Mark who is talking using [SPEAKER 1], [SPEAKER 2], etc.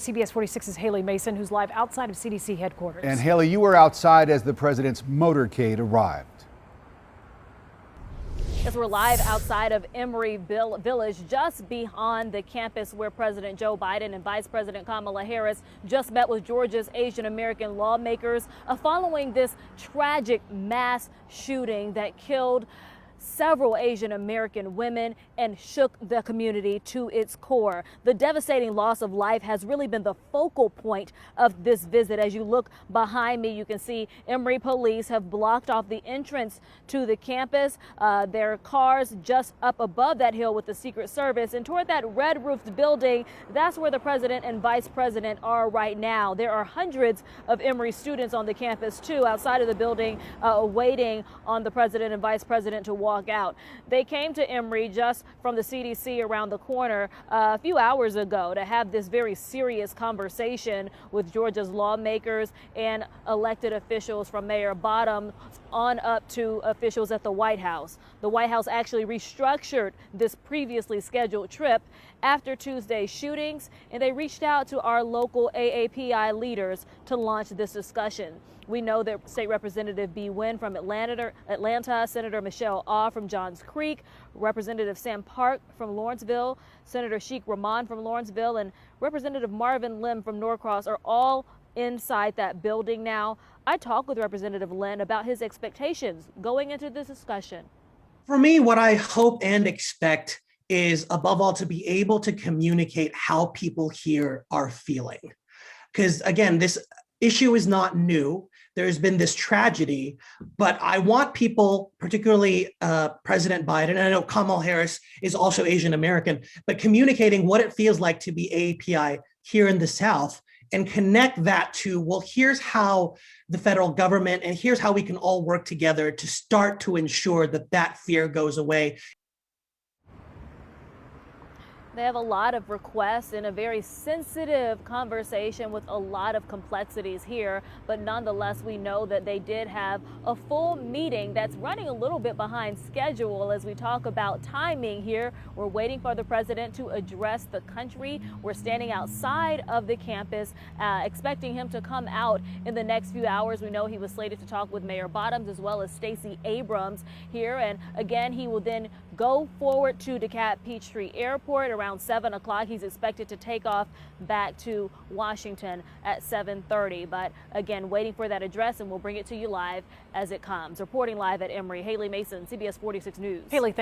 [SPEAKER 1] CBS 46's Haley Mason, who's live outside of CDC headquarters.
[SPEAKER 2] And Haley, you were outside as the president's motorcade arrived.
[SPEAKER 3] Yes, we're live outside of Emory Village, just beyond the campus where President Joe Biden and Vice President Kamala Harris just met with Georgia's Asian American lawmakers following this tragic mass shooting that killed several Asian American women and shook the community to its core. The devastating loss of life has really been the focal point of this visit. As you look behind me, you can see Emory police have blocked off the entrance to the campus. Their cars just up above that hill with the Secret Service, and toward that red roofed building, that's where the president and vice president are right now. There are hundreds of Emory students on the campus too, outside of the building, waiting on the president and vice president to walk out. They came to Emory just from the CDC around the corner a few hours ago to have this very serious conversation with Georgia's lawmakers and elected officials, from Mayor Bottoms on up to officials at the White House. The White House actually restructured this previously scheduled trip after Tuesday's shootings, and they reached out to our local AAPI leaders to launch this discussion. We know that State Representative Bee Nguyen from Atlanta, Senator Michelle Ah from Johns Creek, Representative Sam Park from Lawrenceville, Senator Sheikh Rahman from Lawrenceville, and Representative Marvin Lim from Norcross are all inside that building now. I talked with Representative Lim about his expectations going into this discussion.
[SPEAKER 4] For me, what I hope and expect is, above all, to be able to communicate how people here are feeling. Because again, this issue is not new. There's been this tragedy, but I want people, particularly President Biden, and I know Kamala Harris is also Asian American, but communicating what it feels like to be AAPI here in the South, and connect that to, well, here's how the federal government, and here's how we can all work together to start to ensure that that fear goes away.
[SPEAKER 3] They have a lot of requests and a very sensitive conversation with a lot of complexities here, but nonetheless, we know that they did have a full meeting that's running a little bit behind schedule as we talk about timing here. We're waiting for the president to address the country. We're standing outside of the campus, expecting him to come out in the next few hours. We know he was slated to talk with Mayor Bottoms as well as Stacey Abrams here. And again, he will then go forward to DeKalb Peachtree Airport around 7 o'clock. He's expected to take off back to Washington at 7:30. But again, waiting for that address, and we'll bring it to you live as it comes. Reporting live at Emory, Haley Mason, CBS 46 News.
[SPEAKER 1] Haley,